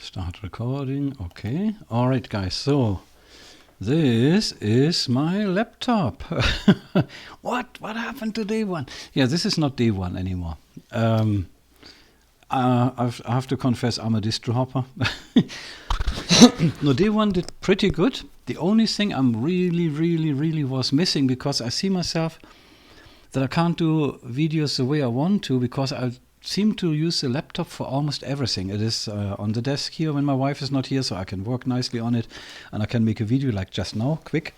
Start recording. Okay. All right, guys. So this is my laptop. What happened to day one? Yeah, this is not day one anymore. I have to confess, I'm a distro hopper. No, day one did pretty good. The only thing I'm really was missing, because I see myself that I can't do videos the way I want to, because I seem to use the laptop for almost everything. It is on the desk here when my wife is not here, so I can work nicely on it, and I can make a video like just now, quick.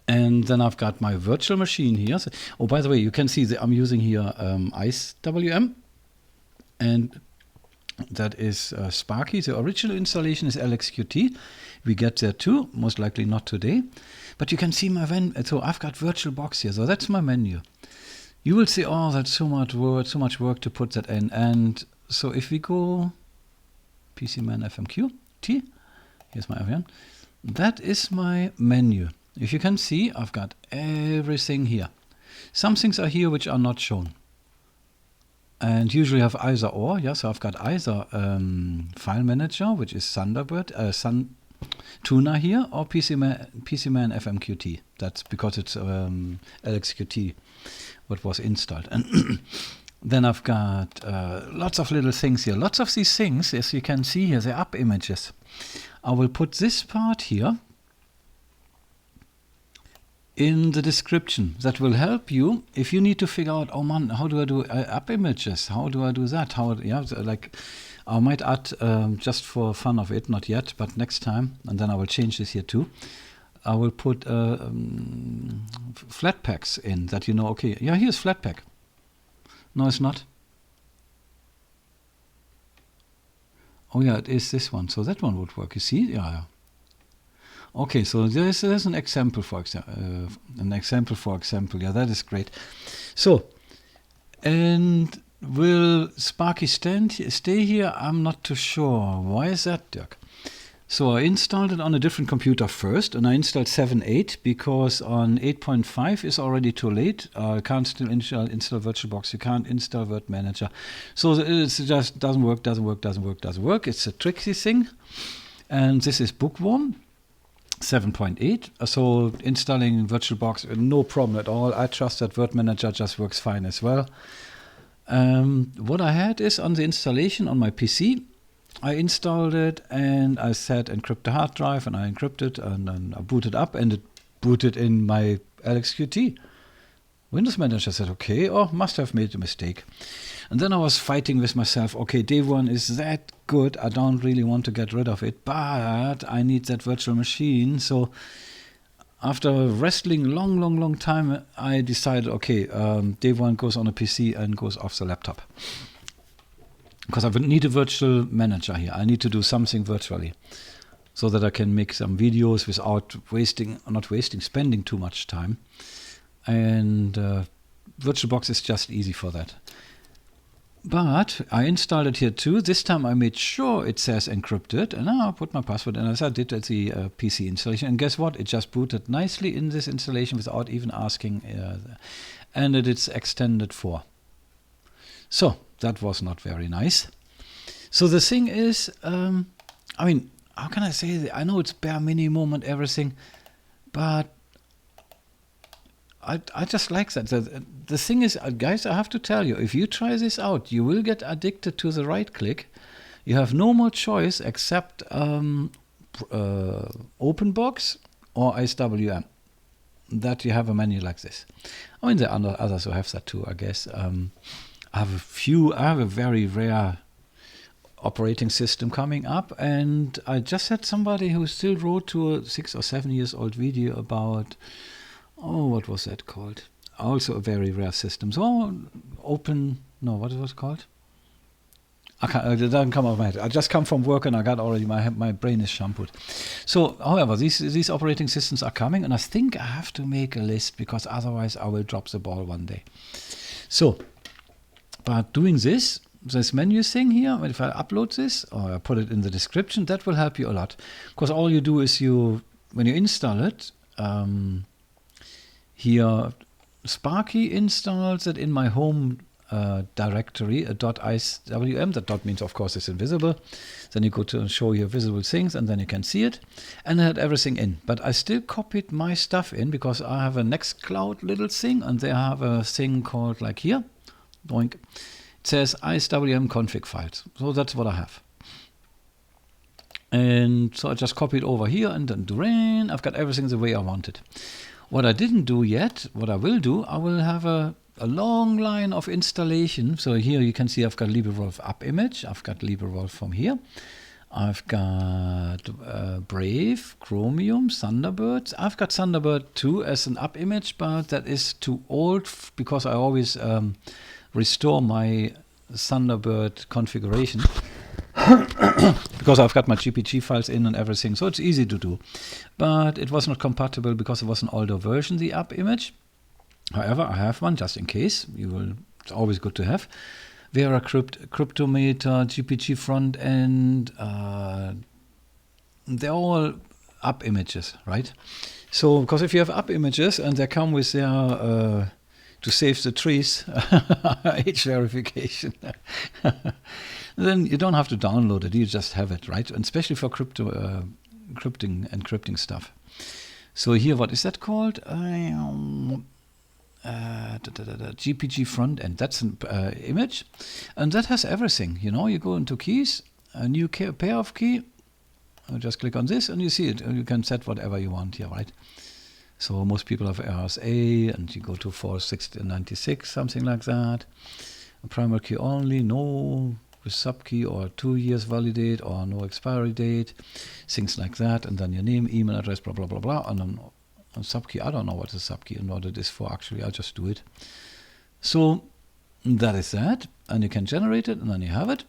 And then I've got my virtual machine here. So, oh, by the way, you can see that I'm using here IceWM, and that is Sparky. The original installation is LXQT. We get there too, most likely not today. But you can see my so I've got VirtualBox here, so that's my menu. You will see, oh, that's so much work to put that in. And so if we go pcmanfm-qt, here's my IVN, that is my menu. If you can see, I've got everything here. Some things are here which are not shown. And usually I have either or, yeah, so I've got either file manager, which is ThunderBird, thunar here, or pcmanfm-qt. That's because it's LXQT what was installed. And then I've got lots of little things here. Lots of these things, as you can see here, they're up images. I will put this part here in the description. That will help you if you need to figure out, oh man, how do I do up images? How do I do that? How, yeah, like I might add just for fun of it, not yet, but next time, and then I will change this here too. I will put flatpaks in, that you know, okay, yeah, here's flatpak. No, it's not. Oh yeah, it is this one, so that one would work, you see? Yeah. Okay, so there's an example, for example. Yeah, that is great. So, and will Sparky stay here? I'm not too sure. Why is that, Dirk? So I installed it on a different computer first, and I installed 7.8 because on 8.5 is already too late. I can't still install VirtualBox. You can't install Word Manager. So it just doesn't work. It's a tricky thing. And this is Bookworm 7.8. So installing VirtualBox, no problem at all. I trust that Word Manager just works fine as well. What I had is on the installation on my PC, I installed it and I said encrypt the hard drive, and I encrypted, and then I booted up, and it booted in my LXQT. Windows Manager said, okay, oh, must have made a mistake. And then I was fighting with myself, okay, day one is that good, I don't really want to get rid of it, but I need that virtual machine. So after wrestling long time, I decided, okay, day one goes on a PC and goes off the laptop. Because I need a virtual manager here. I need to do something virtually so that I can make some videos without spending too much time. And VirtualBox is just easy for that. But I installed it here too. This time I made sure it says encrypted, and I put my password in as I did at the PC installation. And guess what? It just booted nicely in this installation without even asking. And it's extended 4. So that was not very nice. So the thing is, I mean, how can I say that? I know it's bare minimum and everything, but I just like that. The thing is, guys, I have to tell you, if you try this out, you will get addicted to the right click. You have no more choice except OpenBox or IceWM. That you have a menu like this. I mean, there are others who have that too, I guess. I have a very rare operating system coming up, and I just had somebody who still wrote to a 6 or 7 years old video about, oh, what was that called? Also a very rare system. So what was it called? It doesn't come out of my head. I just come from work and I got already, my brain is shampooed. So, however, these operating systems are coming, and I think I have to make a list, because otherwise I will drop the ball one day. So, but doing this menu thing here, if I upload this or I put it in the description, that will help you a lot. Because all you do is when you install it, here Sparky installs it in my home directory, a .IceWM. That dot means, of course, it's invisible. Then you go to show your visible things, and then you can see it. And I had everything in. But I still copied my stuff in because I have a Nextcloud little thing, and they have a thing called, like here, doink. It says IceWM config files. So that's what I have. And so I just copied over here, and then Duran. I've got everything the way I wanted. What I didn't do yet, what I will do, I will have a long line of installation. So here you can see I've got LibreWolf-AppImage. I've got LibreWolf from here. I've got Brave, Chromium, Thunderbird. I've got Thunderbird 2 as an app image, but that is too old because I always restore my Thunderbird configuration because I've got my GPG files in and everything, so it's easy to do. But it was not compatible because it was an older version, the app image. However, I have one just in case. It's always good to have. Vera Cryptometer, GPG front end, they're all app images, right? So, because if you have app images and they come with their to save the trees age verification, then you don't have to download it. You just have it, right? And especially for encrypting stuff. So here, what is that called? GPG front end. That's an image, and that has everything. You know, you go into keys, a new pair of key. Just click on this, and you see it. You can set whatever you want here, right? So most people have RSA, and you go to 496, something like that. A primary key only, no with subkey, or 2 years validate, or no expiry date, things like that. And then your name, email address, blah blah blah blah, and then a subkey. I don't know what a subkey and what it is for. Actually, I just do it. So that is that, and you can generate it, and then you have it.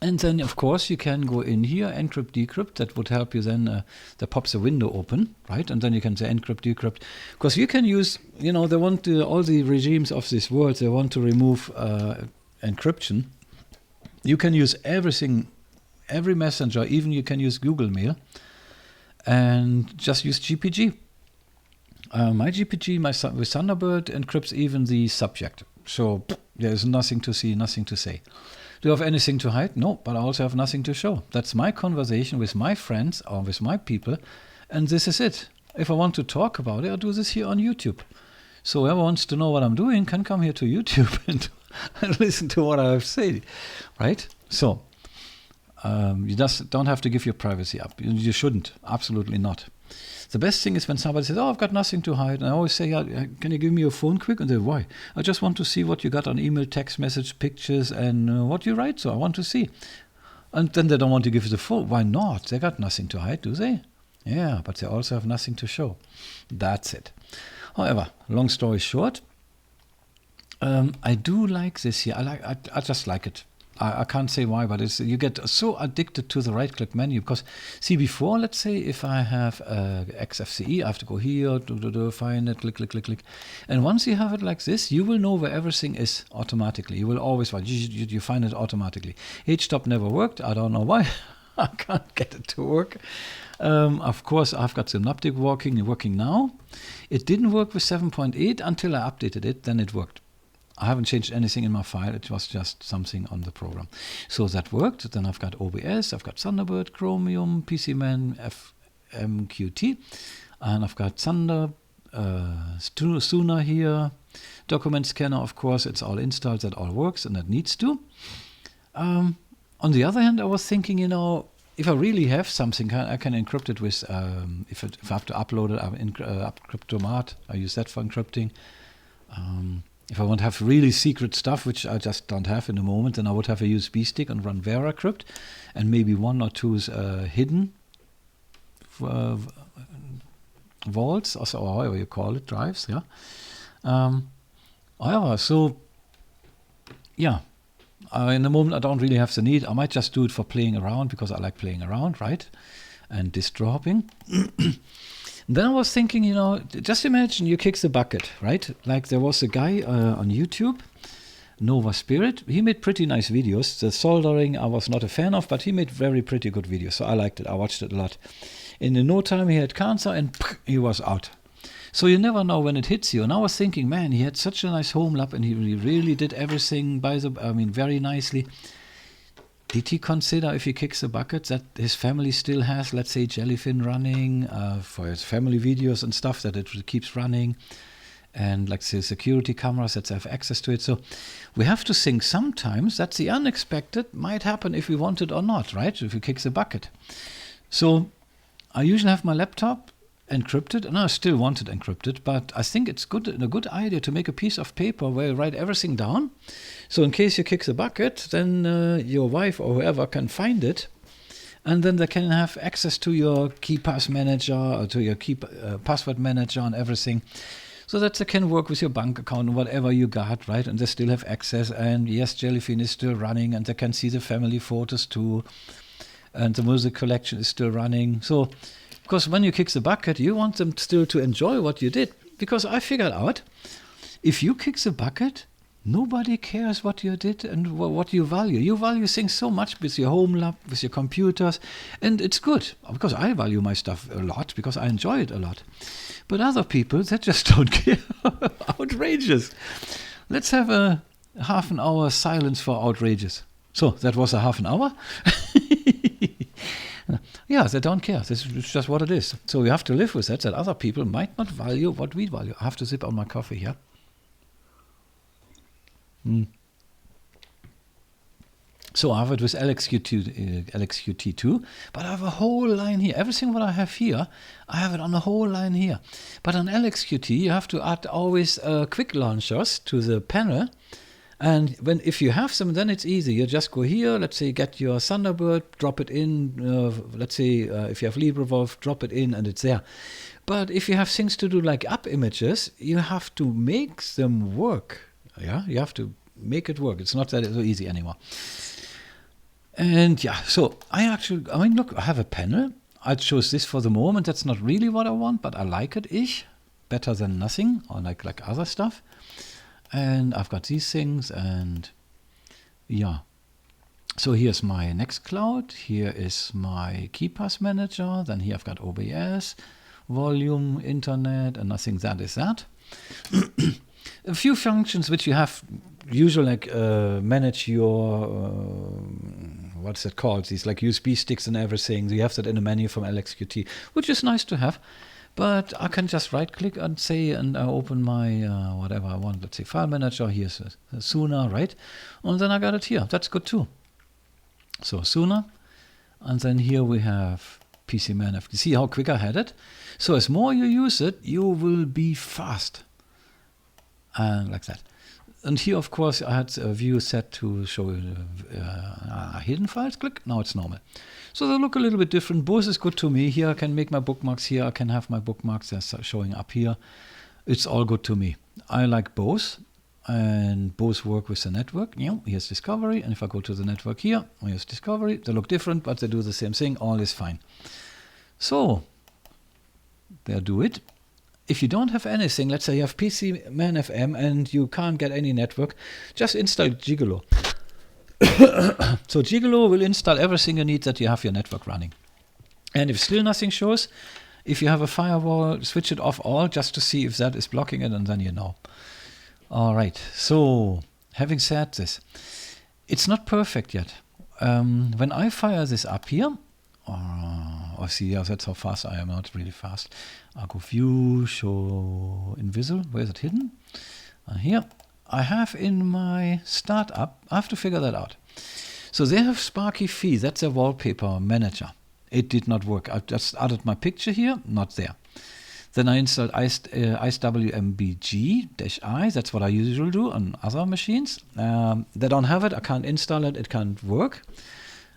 And then, of course, you can go in here, encrypt, decrypt. That would help you then. That pops a window open, right? And then you can say encrypt, decrypt. Because you can use, you know, they want to, all the regimes of this world, they want to remove encryption. You can use everything, every messenger, even you can use Google Mail, and just use GPG. My GPG, with Thunderbird, encrypts even the subject. So there's nothing to see, nothing to say. Do I have anything to hide? No, but I also have nothing to show. That's my conversation with my friends or with my people, and this is it. If I want to talk about it, I do this here on YouTube. So whoever wants to know what I'm doing can come here to YouTube and listen to what I have said, right? So you just don't have to give your privacy up. You shouldn't, absolutely not. The best thing is when somebody says, oh, I've got nothing to hide. And I always say, can you give me your phone quick? And they say, why? I just want to see what you got on email, text message, pictures, and what you write. So I want to see. And then they don't want to give you the phone. Why not? They got nothing to hide, do they? Yeah, but they also have nothing to show. That's it. However, long story short, I do like this here. I just like it. I can't say why, but it's, you get so addicted to the right-click menu because, see, before, let's say, if I have XFCE, I have to go here, find it, click. And once you have it like this, you will know where everything is automatically. You will always find, you find it automatically. HTOP never worked. I don't know why. I can't get it to work. Of course, I've got Synaptic working now. It didn't work with 7.8 until I updated it, then it worked. I haven't changed anything in my file. It was just something on the program. So that worked. Then I've got OBS, I've got Thunderbird, Chromium, pcmanfm-qt, and I've got thunar here. Document scanner, of course, it's all installed. That all works, and that needs to. On the other hand, I was thinking, you know, if I really have something, I can encrypt it with, if I have to upload it, Cryptomat, I use that for encrypting. If I want to have really secret stuff, which I just don't have in the moment, then I would have a USB stick and run VeraCrypt, and maybe 1 or 2 hidden vaults, or however you call it, drives, yeah. However, so, yeah, in the moment I don't really have the need. I might just do it for playing around, because I like playing around, right, and distro hopping. Then I was thinking, you know, just imagine you kick the bucket, right? Like there was a guy on YouTube, Nova Spirit. He made pretty nice videos. The soldering I was not a fan of, but he made very pretty good videos. So I liked it. I watched it a lot. In no time he had cancer and he was out. So you never know when it hits you. And I was thinking, man, he had such a nice home lab and he really did everything very nicely. Did he consider, if he kicks the bucket, that his family still has, let's say, Jellyfin running for his family videos and stuff, that it keeps running, and like the security cameras that have access to it? So we have to think sometimes that the unexpected might happen if we want it or not, right? If we kick the bucket. So I usually have my laptop encrypted, and I still want it encrypted, but I think it's a good idea to make a piece of paper where you write everything down. So in case you kick the bucket, then your wife or whoever can find it, and then they can have access to your key pass manager or to your key password manager and everything, so that they can work with your bank account and whatever you got, right? And they still have access, and yes, Jellyfin is still running, and they can see the family photos too, and the music collection is still running. So because when you kick the bucket, you want them still to enjoy what you did. Because I figured out, if you kick the bucket, nobody cares what you did and what you value. You value things so much with your home lab, with your computers, and it's good. Because I value my stuff a lot, because I enjoy it a lot. But other people, they just don't care. Outrageous. Let's have a half an hour silence for outrageous. So, that was a half an hour. Yeah, they don't care. This is just what it is. So we have to live with that other people might not value what we value. I have to sip on my coffee here. So I have it with LXQT2, but I have a whole line here. Everything what I have here, I have it on a whole line here. But on LXQT, you have to add always quick launchers to the panel. And if you have them, then it's easy. You just go here, let's say, get your Thunderbird, drop it in. Let's say, if you have LibreWolf, drop it in, and it's there. But if you have things to do like up images, you have to make them work. Yeah, you have to make it work. It's not that so easy anymore. And yeah, so look, I have a panel. I chose this for the moment. That's not really what I want, but I like it-ish. Better than nothing, or like other stuff. And I've got these things, and yeah. So here's my Nextcloud. Here is my KeyPass manager. Then here I've got OBS, volume, internet, and I think that is that. A few functions which you have usually, like manage your, what's it called? These like USB sticks and everything. You have that in the menu from LXQT, which is nice to have. But I can just right click and say, and I open my whatever I want. Let's say file manager. Here's a thunar, right? And then I got it here. That's good too. So thunar. And then here we have pcmanfm. See how quick I had it? So as more you use it, you will be fast. And like that. And here, of course, I had a view set to show hidden files. Click. Now it's normal. So they look a little bit different. Both is good to me. Here I can make my bookmarks. Here I can have my bookmarks. They're showing up here. It's all good to me. I like both. And both work with the network. Here's discovery. And if I go to the network here, here's discovery. They look different, but they do the same thing. All is fine. So there do it. If you don't have anything, let's say you have pcmanfm and you can't get any network, just install Gigolo. So Gigolo will install everything you need that you have your network running. And if still nothing shows, if you have a firewall, switch it off all just to see if that is blocking it, and then you know. All right, so having said this, it's not perfect yet. When I fire this up here, see, yeah, that's how fast I am, not really fast. I'll go view, show invisible. Where is it hidden? Here. I have in my startup, I have to figure that out. So they have Sparky Fee, that's a wallpaper manager. It did not work. I just added my picture here, not there. Then I installed IceWM-i, that's what I usually do on other machines. They don't have it, I can't install it, it can't work.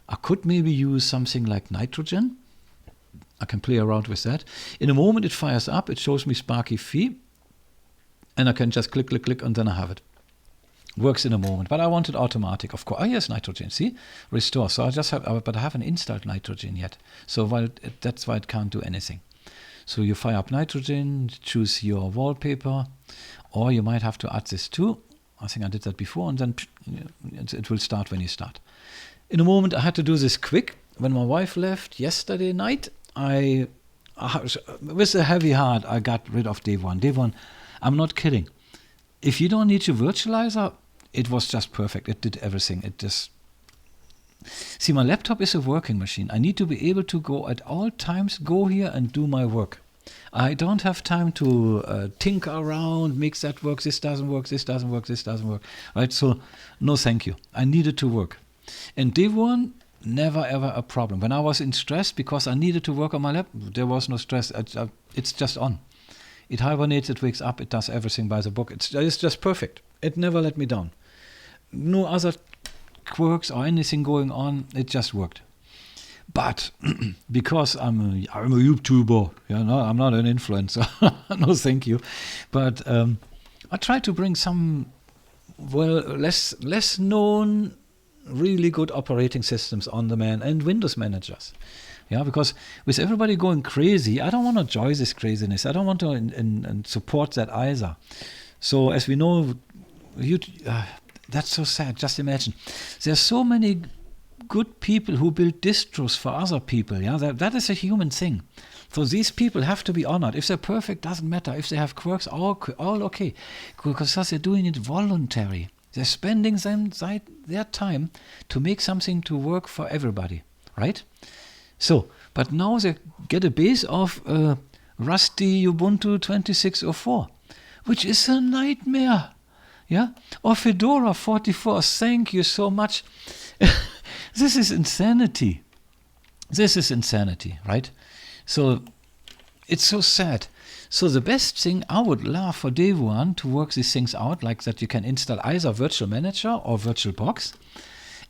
I could maybe use something like nitrogen. I can play around with that. In a moment it fires up, it shows me Sparky Fee, and I can just click, click, click, and then I have it. Works in a moment, but I want it automatic, of course. Oh, yes, nitrogen, see? Restore. So I just have, but I haven't installed nitrogen yet. So that's why it can't do anything. So you fire up nitrogen, choose your wallpaper, or you might have to add this too. I think I did that before, and then it will start when you start. In a moment, I had to do this quick. When my wife left yesterday night, I with a heavy heart, I got rid of Day 1. Day 1, I'm not kidding. If you don't need your virtualizer, it was just perfect. It did everything. It just... See, my laptop is a working machine. I need to be able to go at all times, go here and do my work. I don't have time to tinker around, make that work, this doesn't work, this doesn't work, this doesn't work. Right? So, no thank you. I needed to work. And Day 1, never ever a problem. When I was in stress because I needed to work on my laptop, there was no stress. It's just on. It hibernates, it wakes up, it does everything by the book. It's just perfect. It never let me down. No other quirks or anything going on, it just worked. But because I'm a YouTuber, I'm not an influencer. No, thank you. But I try to bring some less known, really good operating systems on demand and Windows managers. Yeah, because with everybody going crazy, I don't want to join this craziness. I don't want to and support that either. So as we know, that's so sad. Just imagine. There's so many good people who build distros for other people. Yeah, that is a human thing. So these people have to be honored. If they're perfect, doesn't matter. If they have quirks, all okay. Because they're doing it voluntary. They're spending their time to make something to work for everybody, right? So, but now they get a base of Rusty Ubuntu 26.04, which is a nightmare. Yeah, or Fedora 44. Thank you so much. This is insanity. This is insanity, right? So it's so sad. So the best thing, I would love for Day 1 to work these things out, like that you can install either Virtual Manager or VirtualBox.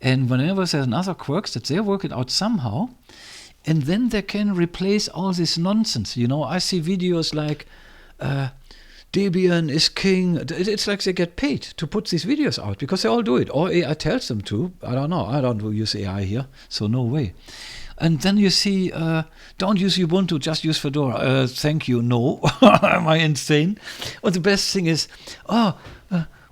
And whenever there's another quirks, that they work it out somehow. And then they can replace all this nonsense. I see videos like Debian is king. It's like they get paid to put these videos out because they all do it. Or AI tells them to. I don't know. I don't use AI here, so no way. And then you see, don't use Ubuntu, just use Fedora. Thank you. No. Am I insane? Or the best thing is,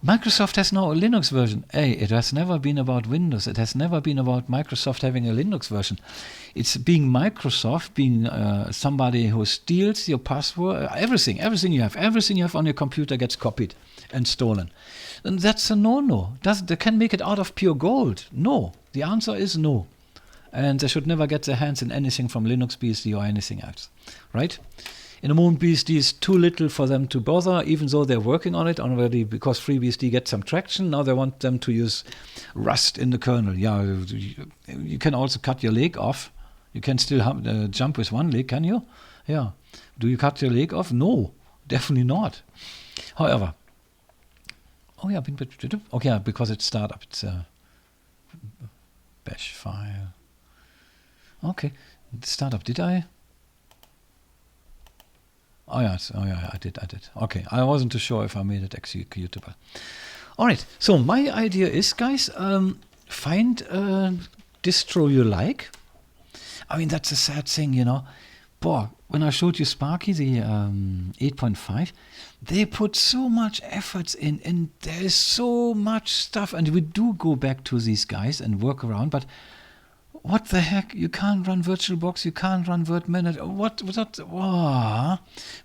Microsoft has now a Linux version. Hey, it has never been about Windows. It has never been about Microsoft having a Linux version. It's being Microsoft, being somebody who steals your password. Everything you have on your computer gets copied and stolen. And that's a no-no. They can make it out of pure gold. No. The answer is no. And they should never get their hands in anything from Linux BSD or anything else. Right? In the moment, BSD is too little for them to bother, even though they're working on it already, because FreeBSD gets some traction. Now they want them to use Rust in the kernel. Yeah, you can also cut your leg off. You can still jump with one leg, can you? Yeah. Do you cut your leg off? No, definitely not. However, because it's startup. It's a bash file. Okay, startup. Did I? Oh yeah, I did. Okay, I wasn't too sure if I made it executable. All right, so my idea is, guys, find a distro you like. I mean, that's a sad thing, Boy, when I showed you Sparky, the 8.5, they put so much efforts in, and there is so much stuff, and we do go back to these guys and work around, but what the heck? You can't run VirtualBox, you can't run VirtManager. What?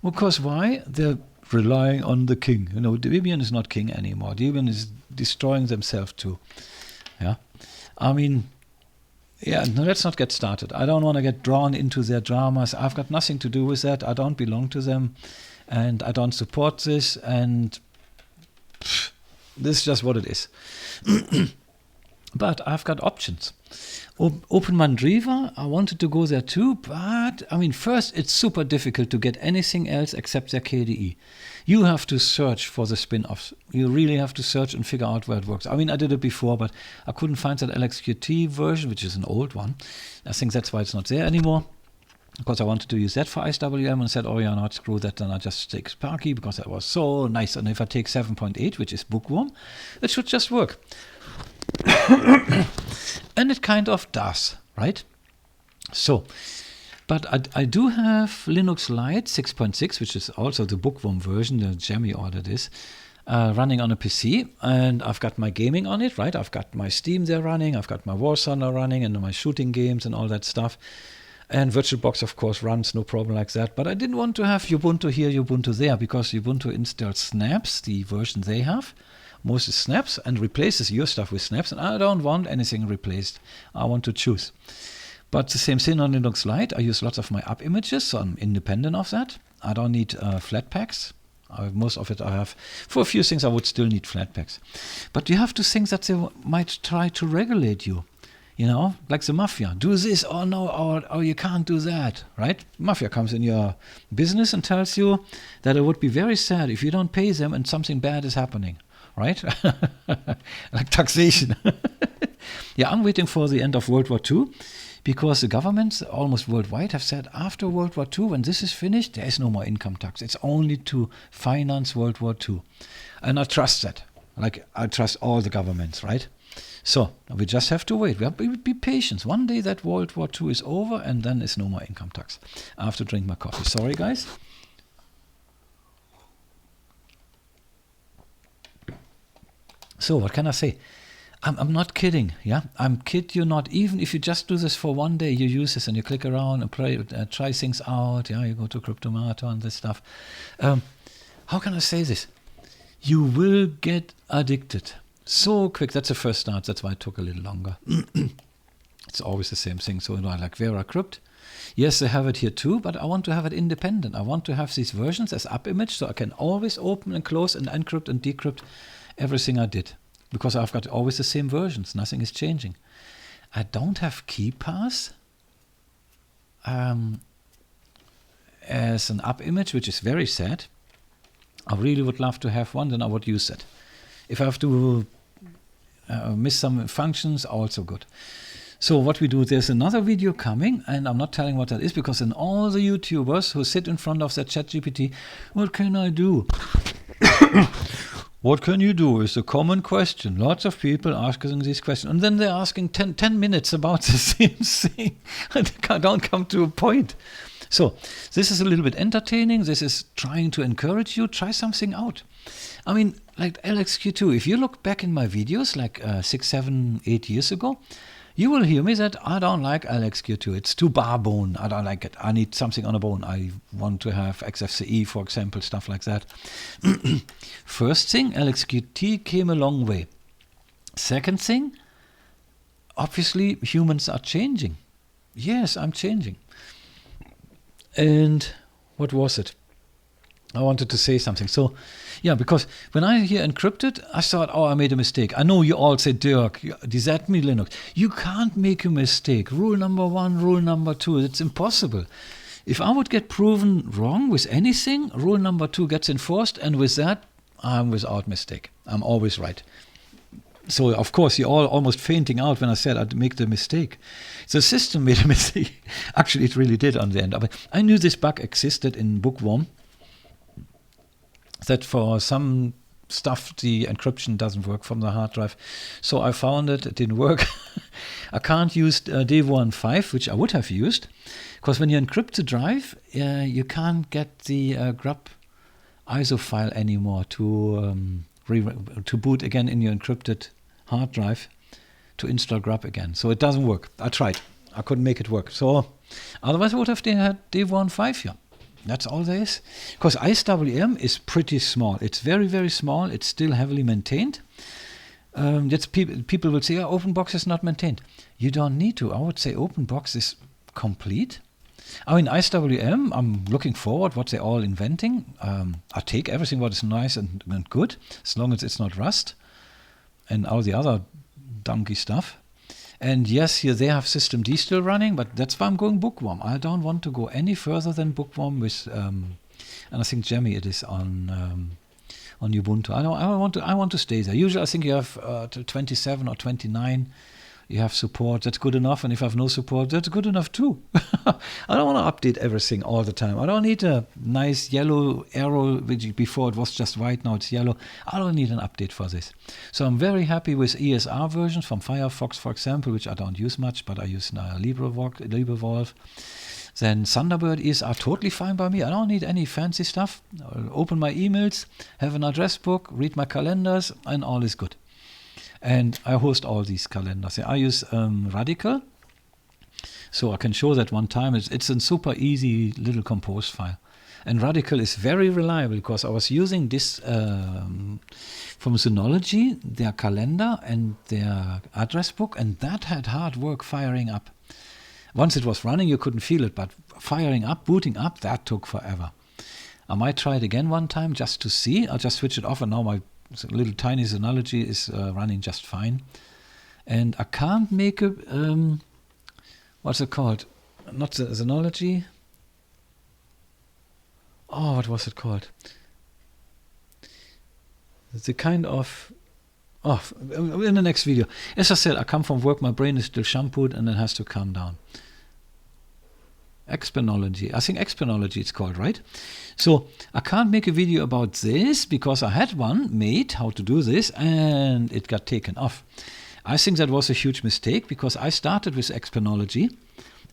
Because why? They're relying on the king. Debian is not king anymore. Debian is destroying themselves too. Yeah. I mean, let's not get started. I don't want to get drawn into their dramas. I've got nothing to do with that. I don't belong to them, and I don't support this, and this is just what it is. But I've got options. OpenMandriva, I wanted to go there too, but I mean, first, it's super difficult to get anything else except their KDE. You have to search for the spin-offs. You really have to search and figure out where it works. I mean, I did it before, but I couldn't find that LXQT version, which is an old one. I think that's why it's not there anymore, because I wanted to use that for IceWM and said, no, screw that, then I just take Sparky, because that was so nice. And if I take 7.8, which is Bookworm, it should just work. And it kind of does, right? So, but I do have Linux Lite 6.6, which is also the Bookworm version, the Jammy ordered is, running on a PC, and I've got my gaming on it, right? I've got my Steam there running, I've got my War Thunder running, and my shooting games and all that stuff. And VirtualBox, of course, runs no problem like that. But I didn't want to have Ubuntu here, Ubuntu there, because Ubuntu installs snaps, the version they have. Most is snaps, and replaces your stuff with snaps. And I don't want anything replaced. I want to choose. But the same thing on Linux Lite. I use lots of my app images, so I'm independent of that. I don't need flatpaks. Most of it I have. For a few things I would still need flatpaks. But you have to think that they might try to regulate you. You know, like the mafia. Do this or no, or you can't do that, right? Mafia comes in your business and tells you that it would be very sad if you don't pay them and something bad is happening, right? Like taxation. Yeah, I'm waiting for the end of World War II because the governments almost worldwide have said after World War II, when this is finished, there is no more income tax. It's only to finance World War II. And I trust that. Like, I trust all the governments, right? So we just have to wait. We have to be patient. One day that World War II is over, and then there's no more income tax. I have to drink my coffee. Sorry, guys. So what can I say? I'm not kidding. Yeah, I'm kid you not. Even if you just do this for one day, you use this and you click around and try things out. Yeah, you go to Cryptomator and this stuff. How can I say this? You will get addicted. So quick. That's the first start. That's why it took a little longer. It's always the same thing. So I like VeraCrypt. Yes, they have it here too, but I want to have it independent. I want to have these versions as AppImage, so I can always open and close and encrypt and decrypt everything I did. Because I've got always the same versions. Nothing is changing. I don't have KeePass as an AppImage, which is very sad. I really would love to have one, then I would use it. If I have to miss some functions, also good. So what we do, there's another video coming, and I'm not telling what that is, because then all the YouTubers who sit in front of that ChatGPT, what can I do? What can you do is a common question. Lots of people asking these questions. And then they're asking 10 minutes about the same thing. And they don't come to a point. So this is a little bit entertaining. This is trying to encourage you. Try something out. I mean, like LXQ2, if you look back in my videos like 6, 7, 8 years ago, you will hear me that I don't like LXQ2. It's too barbone. I don't like it. I need something on a bone. I want to have XFCE, for example, stuff like that. First thing, LXQT came a long way. Second thing, obviously humans are changing. Yes, I'm changing. And what was it? I wanted to say something. So, yeah, because when I hear encrypted, I thought, oh, I made a mistake. I know you all say, Dirk, does that mean Linux? You can't make a mistake. Rule number 1, rule number 2, it's impossible. If I would get proven wrong with anything, rule number 2 gets enforced, and with that, I'm without mistake. I'm always right. So, of course, you're all almost fainting out when I said I'd make the mistake. The system made a mistake. Actually, it really did on the end. I knew this bug existed in Bookworm, that for some stuff the encryption doesn't work from the hard drive. So I found it didn't work. I can't use Dev1.5, which I would have used, because when you encrypt the drive, you can't get the grub ISO file anymore to boot again in your encrypted hard drive to install grub again. So it doesn't work. I tried. I couldn't make it work. So otherwise I would have had Dev1.5 here. That's all there is. Because IceWM is pretty small. It's very, very small. It's still heavily maintained. People will say, oh, OpenBox is not maintained. You don't need to. I would say OpenBox is complete. I mean, IceWM, I'm looking forward what they're all inventing. I take everything what is nice and good, as long as it's not Rust and all the other donkey stuff. And yes, here they have systemd still running, but that's why I'm going Bookworm. I don't want to go any further than Bookworm with, and I think Jammy it is on Ubuntu. I want to stay there. Usually, I think you have 27 or 29. You have support. That's good enough. And if I have no support, that's good enough too. I don't want to update everything all the time. I don't need a nice yellow arrow, which before it was just white, now it's yellow. I don't need an update for this. So I'm very happy with ESR versions from Firefox, for example, which I don't use much, but I use now LibreWolf. Then ThunderBird ESR totally fine by me. I don't need any fancy stuff. I'll open my emails, have an address book, read my calendars, and all is good. And I host all these calendars. I use Radical. So I can show that one time. It's a super easy little compose file. And Radical is very reliable because I was using this from Synology, their calendar and their address book, and that had hard work firing up. Once it was running, you couldn't feel it, but firing up, booting up, that took forever. I might try it again one time just to see. I'll just switch it off, and now my little tiny Synology is running just fine. And I can't make a, what's it called? Not the Synology. Oh, what was it called? The kind of, oh, in the next video. As I said, I come from work, my brain is still shampooed and it has to calm down. Expanology, I think Expanology it's called, right? So I can't make a video about this because I had one made, how to do this, and it got taken off. I think that was a huge mistake because I started with Expanology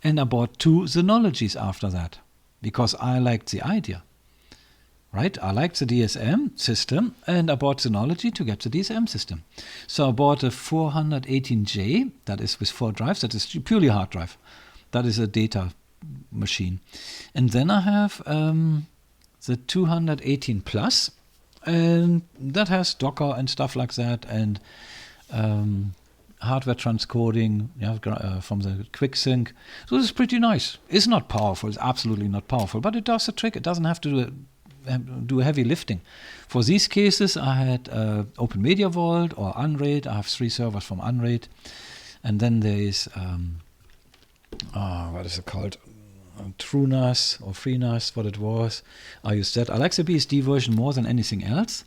and I bought 2 Synologies after that because I liked the idea. Right, I liked the DSM system and I bought Synology to get the DSM system. So I bought a 418J, that is with 4 drives, that is purely hard drive. That is a data machine. And then I have the 218 Plus, and that has Docker and stuff like that, and hardware transcoding from the QuickSync. So this is pretty nice. It's not powerful, it's absolutely not powerful, but it does the trick. It doesn't have to do heavy lifting. For these cases, I had Open Media Vault or Unraid. I have 3 servers from Unraid. And then there is, what is it called? TrueNAS or FreeNAS, what it was. I use that. I like the BSD version more than anything else.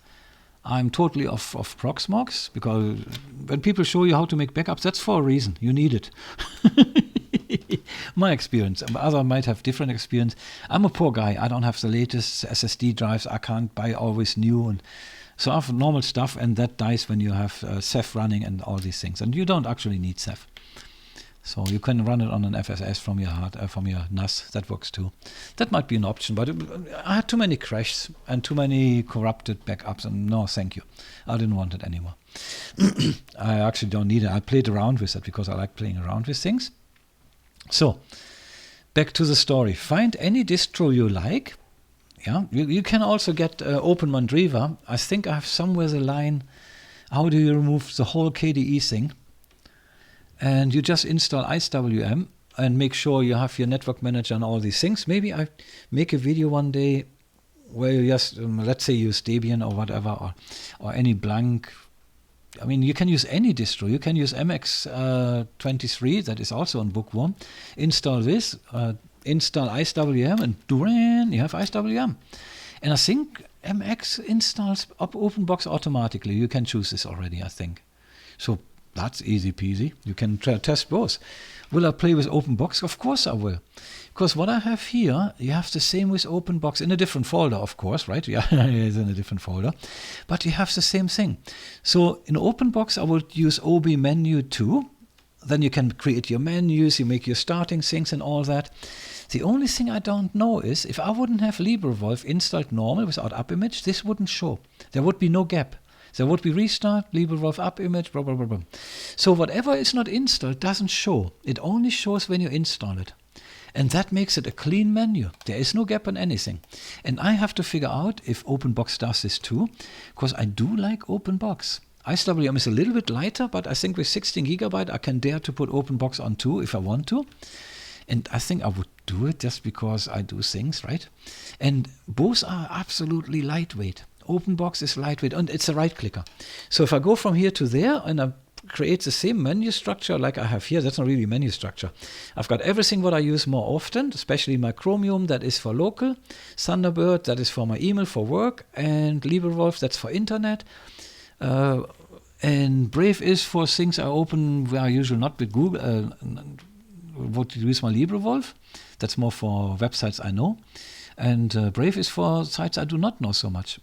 I'm totally off Proxmox because when people show you how to make backups, that's for a reason. You need it. My experience. Others might have different experience. I'm a poor guy. I don't have the latest SSD drives. I can't buy always new, and so I have normal stuff, and that dies when you have Ceph running and all these things. And you don't actually need Ceph, so you can run it on an FSS from your NAS. That works too. That might be an option, but I had too many crashes and too many corrupted backups, and no, thank you. I didn't want it anymore. I actually don't need it. I played around with it because I like playing around with things. So, back to the story. Find any distro you like. Yeah, you can also get OpenMandriva. I think I have somewhere the line, how do you remove the whole KDE thing? And you just install IceWM and make sure you have your network manager and all these things. Maybe I make a video one day where you just, let's say, use Debian or whatever, or any blank. I mean, you can use any distro. You can use MX23, that is also on Bookworm. Install this, install IceWM, and duran, you have IceWM. And I think MX installs OpenBox automatically. You can choose this already, I think. So that's easy peasy. You can test both. Will I play with OpenBox? Of course I will. Because what I have here, you have the same with OpenBox in a different folder, of course, right? Yeah, it's in a different folder. But you have the same thing. So in OpenBox, I would use OB menu too. Then you can create your menus, you make your starting things and all that. The only thing I don't know is if I wouldn't have LibreWolf installed normal without AppImage, this wouldn't show. There would be no gap. There would be restart, LibreWolf-AppImage, blah, blah, blah, blah. So whatever is not installed doesn't show. It only shows when you install it. And that makes it a clean menu. There is no gap on anything. And I have to figure out if OpenBox does this too, because I do like OpenBox. IceWM is a little bit lighter, but I think with 16 GB I can dare to put OpenBox on too if I want to. And I think I would do it just because I do things, right? And both are absolutely lightweight. OpenBox is lightweight and it's a right clicker. So if I go from here to there and I create the same menu structure like I have here, that's not really menu structure. I've got everything what I use more often, especially my Chromium, that is for local, ThunderBird, that is for my email for work, and LibreWolf, that's for internet. And Brave is for things I open where I usually not with Google, would use my LibreWolf. That's more for websites I know. And Brave is for sites I do not know so much.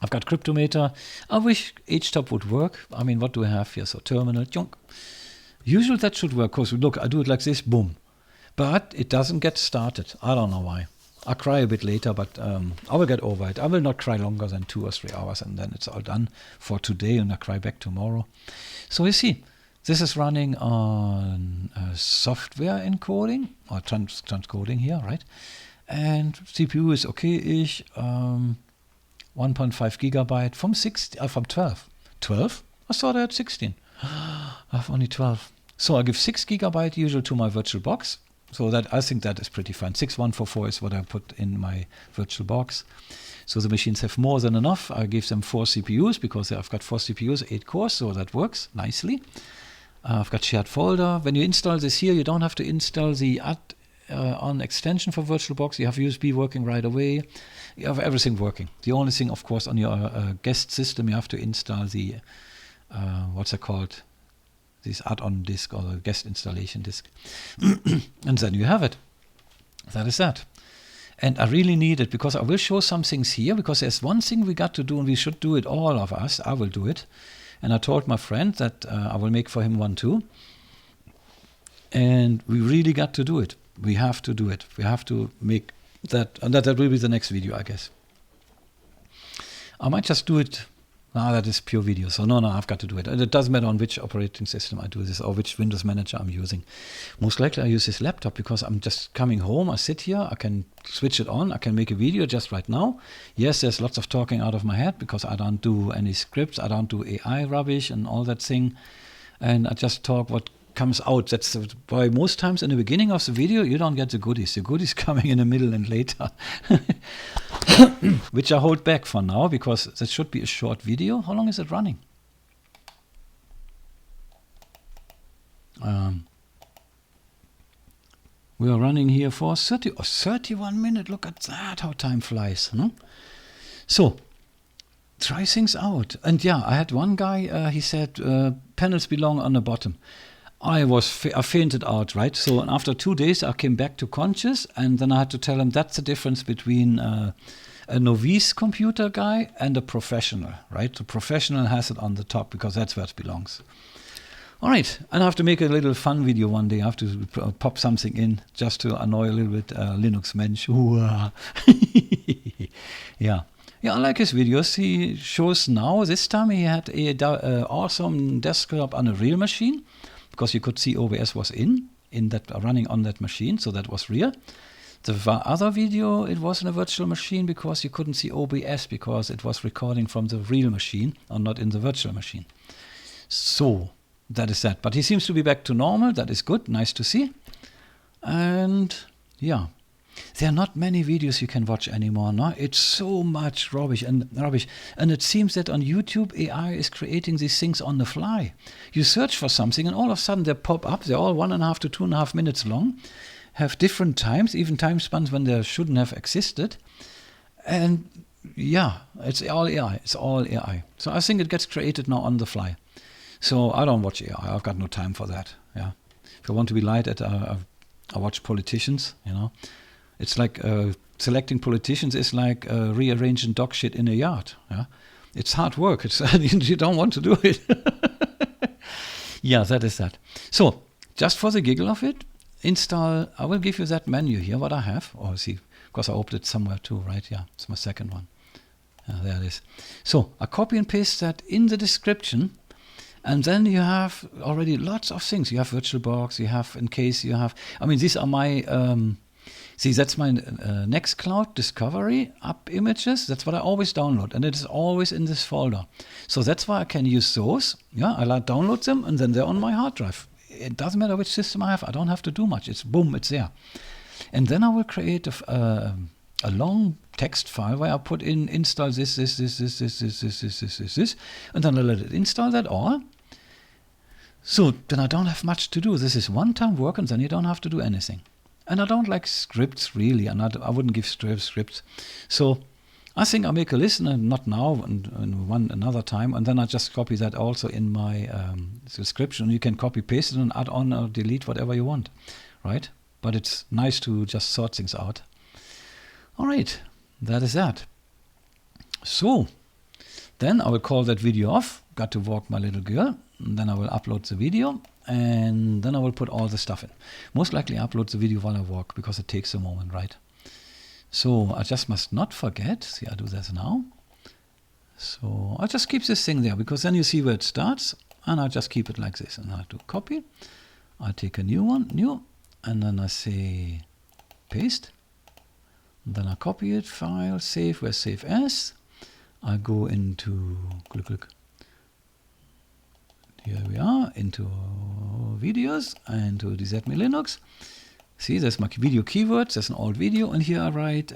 I've got Cryptometer. I wish HTOP would work. I mean, what do we have here? So terminal, junk. Usually that should work, because look, I do it like this, boom. But it doesn't get started. I don't know why. I'll cry a bit later, but I will get over it. I will not cry longer than 2 or 3 hours, and then it's all done for today, and I cry back tomorrow. So you see, This is running on software encoding or transcoding here, right? And CPU is okay-ish. 1.5 gigabyte from 12. 12? I thought I had 16. I have only 12. So I give 6 gigabyte usual to my VirtualBox. So that I think that is pretty fine. 6144 is what I put in my VirtualBox. So the machines have more than enough. I give them 4 CPUs because I've got 4 CPUs, 8 cores, so that works nicely. I've got shared folder. When you install this here, you don't have to install the add-on extension for VirtualBox. You have USB working right away. You have everything working. The only thing, of course, on your guest system, you have to install the, what's it called? This add-on disk or the guest installation disk. And then you have it. That is that. And I really need it because I will show some things here because there's one thing we got to do and we should do it, all of us. I will do it. And I told my friend that I will make for him one too. And we really got to do it. We have to do it. We have to make that, and that will be the next video, I guess. I might just do it. No, that is pure video. So no, I've got to do it. And it doesn't matter on which operating system I do this or which Windows manager I'm using. Most likely I use this laptop because I'm just coming home. I sit here. I can switch it on. I can make a video just right now. Yes, there's lots of talking out of my head because I don't do any scripts. I don't do AI rubbish and all that thing. And I just talk what comes out. That's why most times in the beginning of the video you don't get the goodies. The goodies coming in the middle and later. Which I hold back for now because that should be a short video. How long is it running? We are running here for 31 minutes. Look at that, how time flies. No? So, try things out. And yeah, I had one guy, he said, panels belong on the bottom. I fainted out, right? So after 2 days, I came back to conscious, and then I had to tell him that's the difference between a novice computer guy and a professional, right? The professional has it on the top because that's where it belongs. All right, and I have to make a little fun video one day. I have to pop something in just to annoy a little bit Linux Mensch. Yeah. Yeah, I like his videos. He shows now, this time he had a awesome desktop on a real machine because you could see OBS was in that running on that machine, so that was real. The other video, it was in a virtual machine because you couldn't see OBS because it was recording from the real machine and not in the virtual machine. So that is that. But he seems to be back to normal. That is good. Nice to see. And yeah, there are not many videos you can watch anymore. No? It's so much rubbish. And it seems that on YouTube, AI is creating these things on the fly. You search for something and all of a sudden they pop up. They're all 1.5 to 2.5 minutes long. Have different times, even time spans when they shouldn't have existed. And yeah, it's all AI. It's all AI. So I think it gets created now on the fly. So I don't watch AI. I've got no time for that. Yeah. If I want to be light at, I watch politicians. You know, it's like selecting politicians is like rearranging dog shit in a yard. Yeah, it's hard work. It's you don't want to do it. Yeah, that is that. So just for the giggle of it, install. I will give you that menu here. What I have. Oh, see, because I opened it somewhere too, right? Yeah, it's my second one. There it is. So I copy and paste that in the description. And then you have already lots of things. You have VirtualBox, you have, in case you have, I mean, these are my, see, that's my Nextcloud Discovery app images. That's what I always download. And it is always in this folder. So that's why I can use those. Yeah, I download them and then they're on my hard drive. It doesn't matter which system I have. I don't have to do much. It's boom, it's there. And then I will create a long text file where I put in install this, and then I let it install that all. So then I don't have much to do. This is one-time work, and then you don't have to do anything. And I don't like scripts really, and I wouldn't give scripts. So I think I'll make a list, and not now, and another time, and then I just copy that also in my description. You can copy paste it and add on or delete whatever you want, right? But it's nice to just sort things out. All right, that is that. So then I will call that video off. Got to walk my little girl. And then I will upload the video, and then I will put all the stuff in. Most likely upload the video while I walk because it takes a moment, right? So I just must not forget. See, I do this now. So I just keep this thing there because then you see where it starts. and I just keep it like this. And I do copy. I take a new one, new, and then I say paste. And then I copy it, file, save, where save as. I go into, click. Here we are, into videos, and to the ZME Linux. See, there's my video keywords, there's an old video, and here I write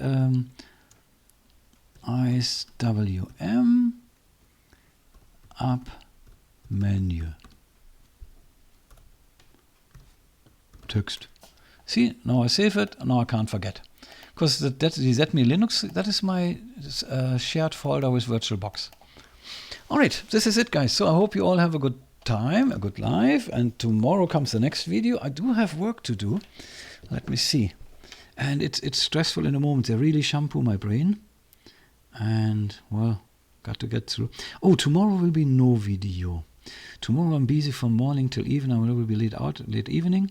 IceWM app menu. Text. See, now I save it, now I can't forget. Because that's the ZME Linux, that is my shared folder with VirtualBox. Alright, this is it, guys. So I hope you all have a good time, a good life, and tomorrow comes the next video. I do have work to do. Let me see. And it's stressful in the moment. They really shampoo my brain. And, well, got to get through. Oh, tomorrow will be no video. Tomorrow I'm busy from morning till evening. I will be late evening.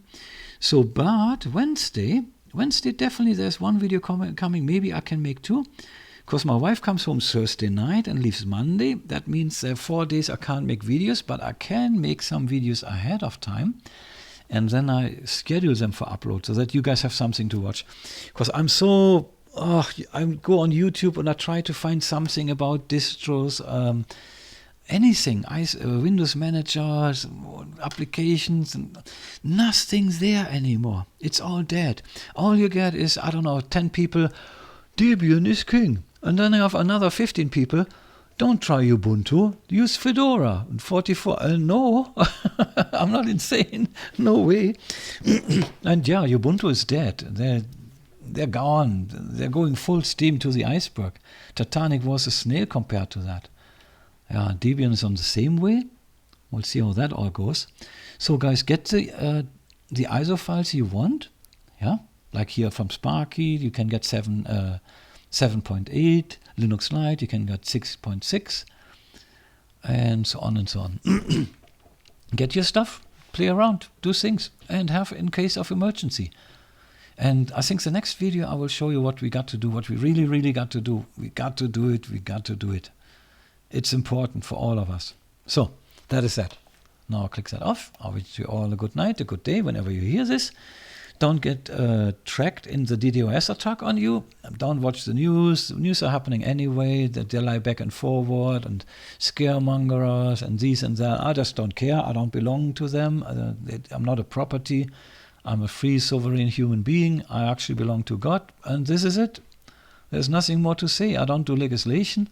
So, but Wednesday definitely there's one video coming. Maybe I can make two. Because my wife comes home Thursday night and leaves Monday. That means 4 days I can't make videos, but I can make some videos ahead of time. And then I schedule them for upload so that you guys have something to watch. Because I'm so... I go on YouTube and I try to find something about distros, anything, Windows managers, applications, and nothing's there anymore. It's all dead. All you get is, I don't know, 10 people, Debian is king. And then I have another 15 people, don't try Ubuntu, use Fedora. And 44, no, I'm not insane, no way. And yeah, Ubuntu is dead. They're gone. They're going full steam to the iceberg. Titanic was a snail compared to that. Yeah, Debian is on the same way. We'll see how that all goes. So guys, get the ISO files you want. Yeah, like here from Sparky, you can get 7.8, Linux Lite, you can get 6.6, and so on and so on. Get your stuff, play around, do things, and have in case of emergency. And I think the next video I will show you what we got to do, what we really, really got to do. We got to do it, we got to do it. It's important for all of us. So, that is that. Now I'll click that off. I wish you all a good night, a good day, whenever you hear this. Don't get tracked in the DDoS attack on you. Don't watch the news. The news are happening anyway. They lie back and forward and scaremongers and these and that. I just don't care. I don't belong to them. I'm not a property. I'm a free, sovereign human being. I actually belong to God. And this is it. There's nothing more to say. I don't do legislation.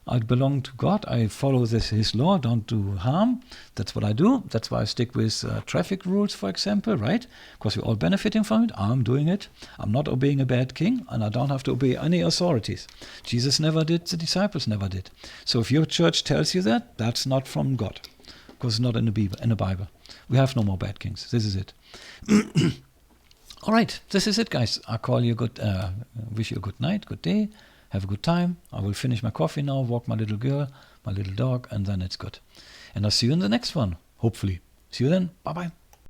I belong to God. I follow His law. Don't do harm. That's what I do. That's why I stick with traffic rules, for example, right? Because we're all benefiting from it. I'm doing it. I'm not obeying a bad king, and I don't have to obey any authorities. Jesus never did. The disciples never did. So if your church tells you that, that's not from God, because it's not in the Bible. We have no more bad kings. This is it. All right, this is it, guys. I call you good. Wish you a good night, good day. Have a good time. I will finish my coffee now, walk my little girl, my little dog, and then it's good. And I'll see you in the next one, hopefully. See you then. Bye-bye.